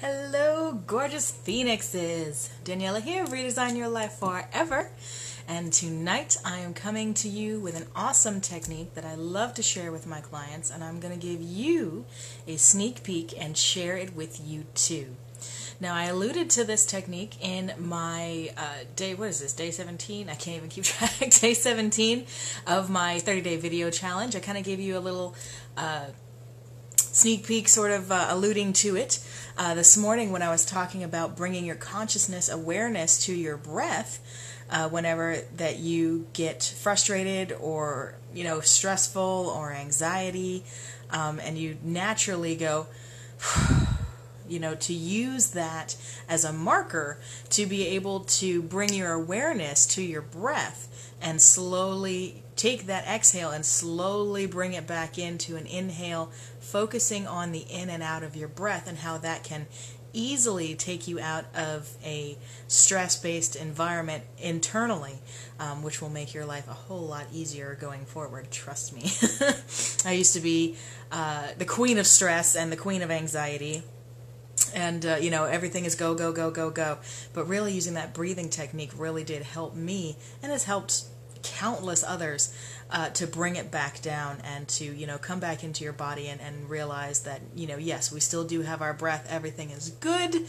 Hello, gorgeous phoenixes! Daniella here, Redesign Your Life Forever. And tonight I am coming to you with an awesome technique that I love to share with my clients, and I'm going to give you a sneak peek and share it with you too. Now, I alluded to this technique in my day 17? I can't even keep track. Day 17 of my 30-day video challenge. I kind of gave you a little sneak peek, sort of alluding to it this morning when I was talking about bringing your consciousness awareness to your breath whenever that you get frustrated or stressful or anxiety, and you naturally go to use that as a marker to be able to bring your awareness to your breath and slowly take that exhale and slowly bring it back into an inhale, focusing on the in and out of your breath and how that can easily take you out of a stress-based environment internally, which will make your life a whole lot easier going forward, trust me. I used to be the queen of stress and the queen of anxiety. And, everything is go, go, go, go, go. But really using that breathing technique really did help me and has helped countless others to bring it back down and to, come back into your body and realize that, yes, we still do have our breath. Everything is good.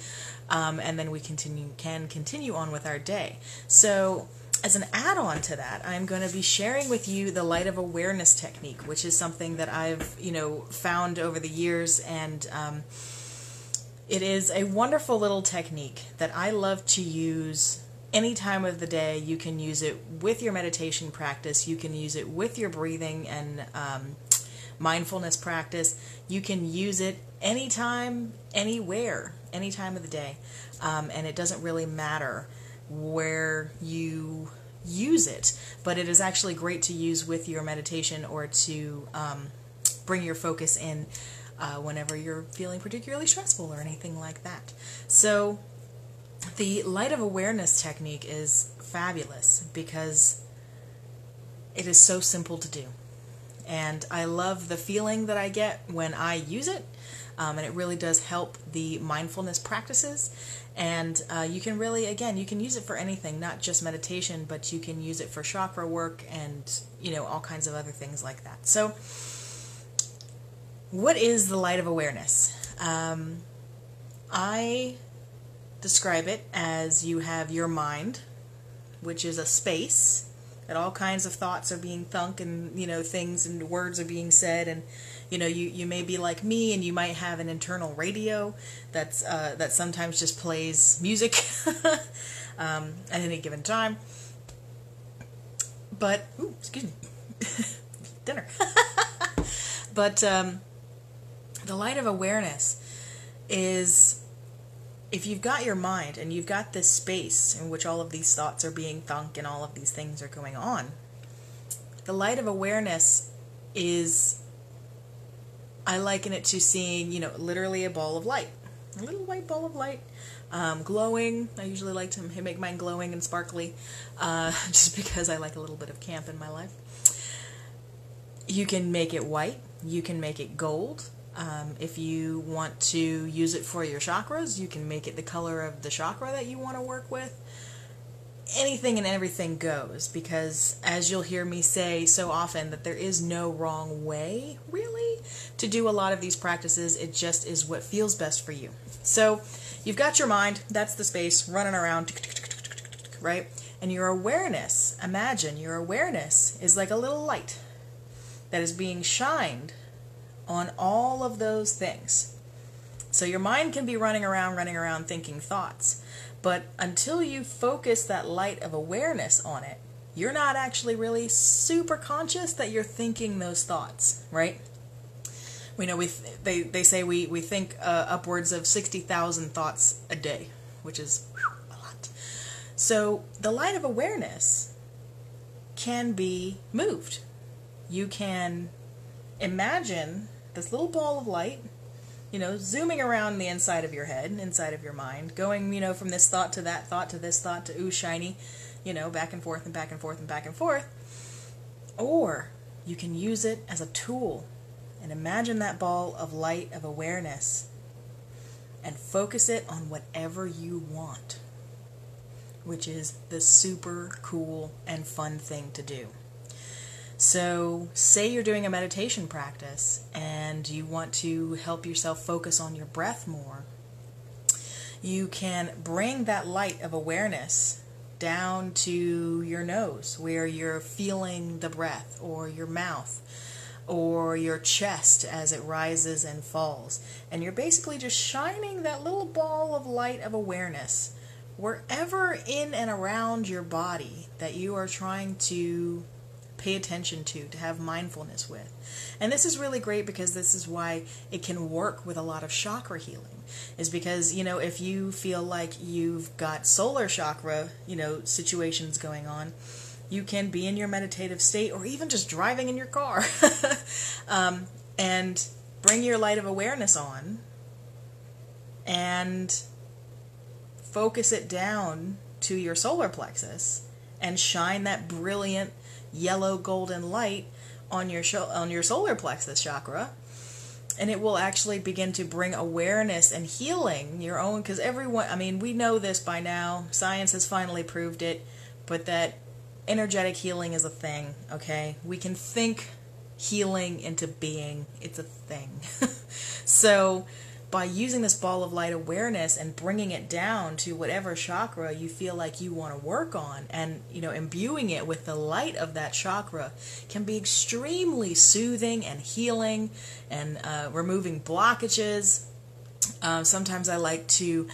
And then we can continue on with our day. So as an add-on to that, I'm going to be sharing with you the light of awareness technique, which is something that I've, found over the years, and it is a wonderful little technique that I love to use any time of the day. You can use it with your meditation practice. You can use it with your breathing and mindfulness practice. You can use it anytime, anywhere, any time of the day. And it doesn't really matter where you use it, but it is actually great to use with your meditation or to bring your focus in whenever you're feeling particularly stressful or anything like that. So the light of awareness technique is fabulous because it is so simple to do. And I love the feeling that I get when I use it, and it really does help the mindfulness practices. And you can really, again, you can use it for anything, not just meditation, but you can use it for chakra work and, all kinds of other things like that. So what is the light of awareness? I describe it as you have your mind, which is a space that all kinds of thoughts are being thunk and, things and words are being said. And, you may be like me and you might have an internal radio that's, that sometimes just plays music at any given time. But, ooh, excuse me, dinner. But, the light of awareness is, if you've got your mind and you've got this space in which all of these thoughts are being thunk and all of these things are going on, the light of awareness is, I liken it to seeing, literally a ball of light. A little white ball of light, glowing. I usually like to make mine glowing and sparkly, just because I like a little bit of camp in my life. You can make it white. You can make it gold. If you want to use it for your chakras, you can make it the color of the chakra that you want to work with. Anything and everything goes, because as you'll hear me say so often, that there is no wrong way, really, to do a lot of these practices. It just is what feels best for you. So you've got your mind, that's the space, running around, right? And your awareness, imagine your awareness is like a little light that is being shined on all of those things. So your mind can be running around thinking thoughts, but until you focus that light of awareness on it, you're not actually really super conscious that you're thinking those thoughts, right? We know they say we think upwards of 60,000 thoughts a day, which is a lot. So the light of awareness can be moved. You can imagine this little ball of light, zooming around the inside of your head, inside of your mind, going, from this thought to that thought to this thought to ooh, shiny, back and forth and back and forth and back and forth. Or you can use it as a tool and imagine that ball of light of awareness and focus it on whatever you want, which is the super cool and fun thing to do. So say you're doing a meditation practice and you want to help yourself focus on your breath more. You can bring that light of awareness down to your nose where you're feeling the breath, or your mouth, or your chest as it rises and falls. And you're basically just shining that little ball of light of awareness wherever in and around your body that you are trying to pay attention to have mindfulness with. And this is really great because this is why it can work with a lot of chakra healing, is because, if you feel like you've got solar chakra, situations going on, you can be in your meditative state or even just driving in your car and bring your light of awareness on and focus it down to your solar plexus and shine that brilliant yellow golden light on your solar plexus chakra, and it will actually begin to bring awareness and healing your own, because we know this by now, science has finally proved it, but that energetic healing is a thing, okay? We can think healing into being. It's a thing. So by using this ball of light awareness and bringing it down to whatever chakra you feel like you want to work on, and imbuing it with the light of that chakra, can be extremely soothing and healing and removing blockages. Sometimes I like to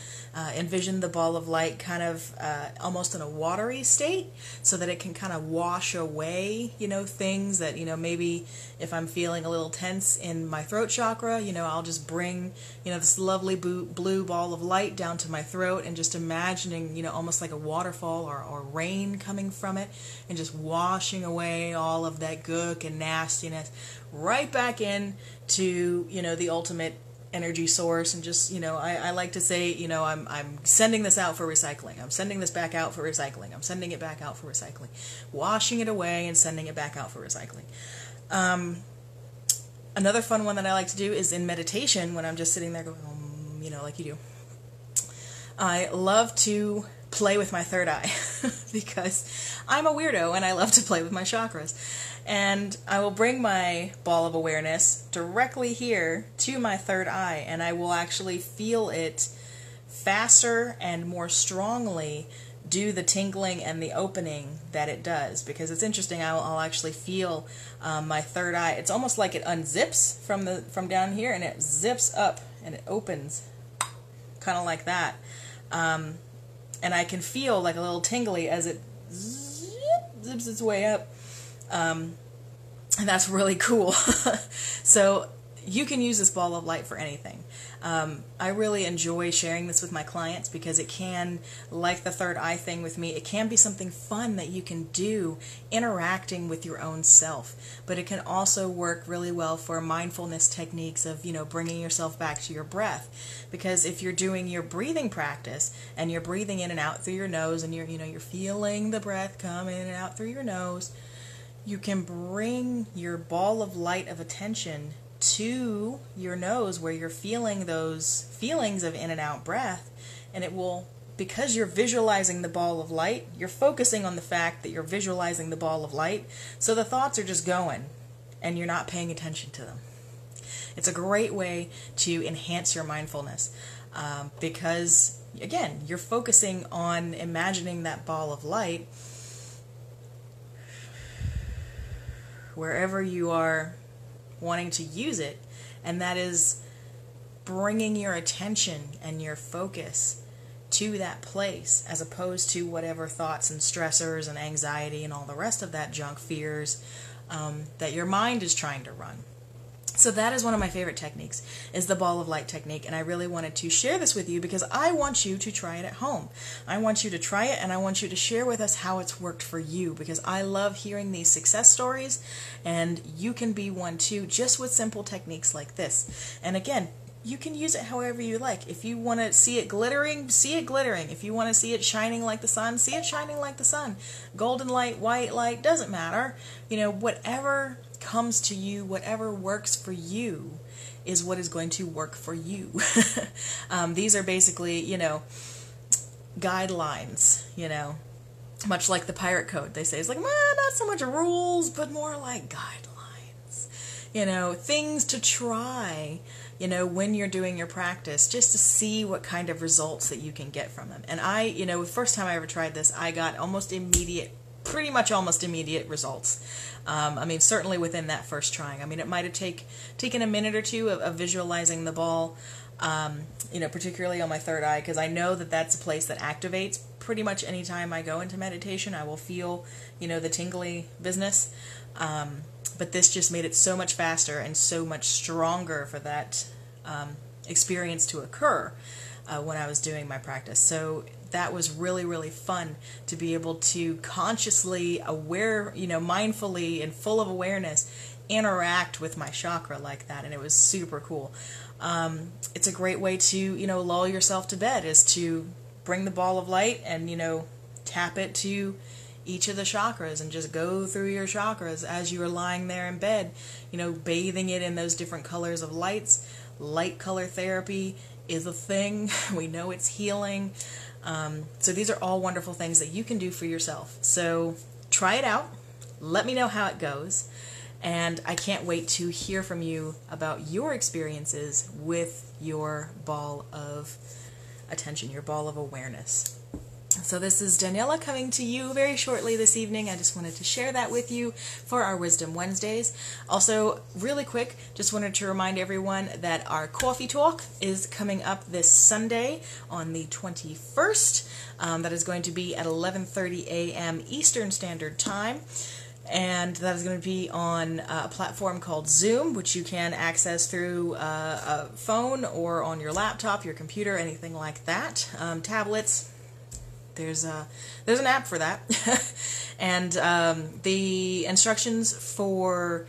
envision the ball of light kind of almost in a watery state, so that it can kind of wash away, things that, maybe if I'm feeling a little tense in my throat chakra, I'll just bring, this lovely blue ball of light down to my throat, and just imagining, almost like a waterfall or rain coming from it, and just washing away all of that gook and nastiness right back in to, the ultimate energy source. And just, I like to say, I'm sending this out for recycling. I'm sending this back out for recycling. I'm sending it back out for recycling. Washing it away and sending it back out for recycling. Another fun one that I like to do is in meditation, when I'm just sitting there going, like you do. I love to play with my third eye because I'm a weirdo and I love to play with my chakras. And I will bring my ball of awareness directly here to my third eye, and I will actually feel it faster and more strongly do the tingling and the opening that it does. Because it's interesting, I'll actually feel my third eye. It's almost like it unzips from down here, and it zips up and it opens, kind of like that. And I can feel like a little tingly as it zips its way up. And that's really cool. So you can use this ball of light for anything. I really enjoy sharing this with my clients because it can, like the third eye thing with me, it can be something fun that you can do interacting with your own self. But it can also work really well for mindfulness techniques of, bringing yourself back to your breath. Because if you're doing your breathing practice and you're breathing in and out through your nose, and you're feeling the breath come in and out through your nose, you can bring your ball of light of attention to your nose where you're feeling those feelings of in and out breath, and it will, because you're visualizing the ball of light, you're focusing on the fact that you're visualizing the ball of light, so the thoughts are just going and you're not paying attention to them. It's a great way to enhance your mindfulness because, again, you're focusing on imagining that ball of light wherever you are wanting to use it, and that is bringing your attention and your focus to that place, as opposed to whatever thoughts and stressors and anxiety and all the rest of that junk, fears that your mind is trying to run. So that is one of my favorite techniques, is the ball of light technique, and I really wanted to share this with you because I want you to try it at home. I want you to try it, and I want you to share with us how it's worked for you, because I love hearing these success stories, and you can be one too, just with simple techniques like this. And again, you can use it however you like. If you want to see it glittering, see it glittering. If you want to see it shining like the sun, see it shining like the sun. Golden light, white light, doesn't matter. Whatever comes to you, whatever works for you is what is going to work for you. These are basically, guidelines, much like the pirate code. They say it's like, well, not so much rules, but more like guidelines, things to try, when you're doing your practice, just to see what kind of results that you can get from them. And the first time I ever tried this, I got pretty much almost immediate results. Certainly within that first trying. It might have taken a minute or two of visualizing the ball, particularly on my third eye, because I know that that's a place that activates pretty much any time I go into meditation. I will feel, the tingly business. But this just made it so much faster and so much stronger for that experience to occur when I was doing my practice. So that was really, really fun to be able to consciously, mindfully and full of awareness, interact with my chakra like that, and it was super cool. It's a great way to, lull yourself to bed, is to bring the ball of light and, tap it to each of the chakras and just go through your chakras as you are lying there in bed, bathing it in those different colors of lights. Light color therapy is a thing. We know it's healing. So these are all wonderful things that you can do for yourself. So try it out. Let me know how it goes. And I can't wait to hear from you about your experiences with your ball of attention, your ball of awareness. So this is Daniella coming to you very shortly this evening. I just wanted to share that with you for our Wisdom Wednesdays. Also, really quick, just wanted to remind everyone that our coffee talk is coming up this Sunday on the 21st. That is going to be at 11:30 a.m. Eastern Standard Time. And that is going to be on a platform called Zoom, which you can access through a phone or on your laptop, your computer, anything like that. Tablets. There's an app for that. And the instructions for,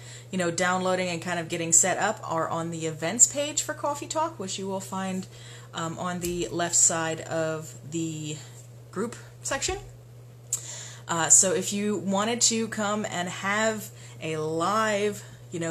downloading and kind of getting set up are on the events page for Coffee Talk, which you will find on the left side of the group section. So if you wanted to come and have a live,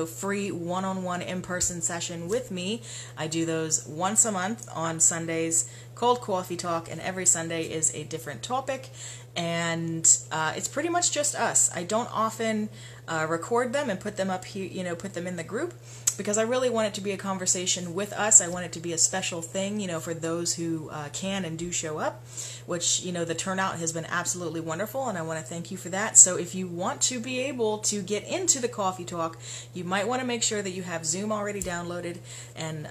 free one-on-one in-person session with me, I do those once a month on Sundays, called Coffee Talk, and every Sunday is a different topic, and it's pretty much just us. I don't often record them and put them up here, put them in the group, because I really want it to be a conversation with us. I want it to be a special thing, for those who can and do show up, which, the turnout has been absolutely wonderful, and I want to thank you for that. So if you want to be able to get into the Coffee Talk, you might want to make sure that you have Zoom already downloaded and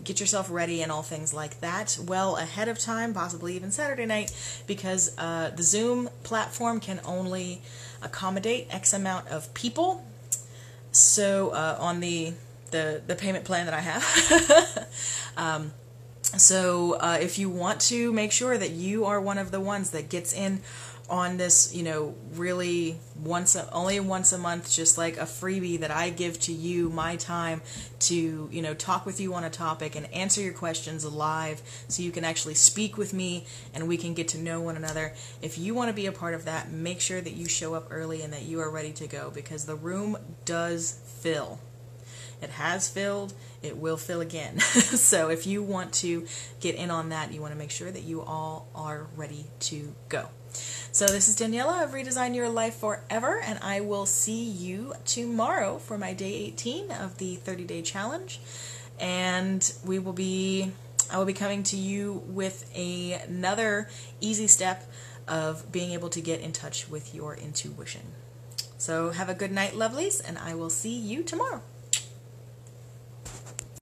get yourself ready and all things like that well ahead of time, possibly even Saturday night, because the Zoom platform can only accommodate X amount of people. So on the payment plan that I have. So if you want to make sure that you are one of the ones that gets in on this, really only once a month, just like a freebie that I give to you, my time to, talk with you on a topic and answer your questions live so you can actually speak with me and we can get to know one another. If you want to be a part of that, make sure that you show up early and that you are ready to go, because the room does fill. It has filled. It will fill again. So if you want to get in on that, you want to make sure that you all are ready to go. So this is Daniella of Redesign Your Life Forever, and I will see you tomorrow for my day 18 of the 30-day challenge. And I will be coming to you with another easy step of being able to get in touch with your intuition. So have a good night, lovelies, and I will see you tomorrow.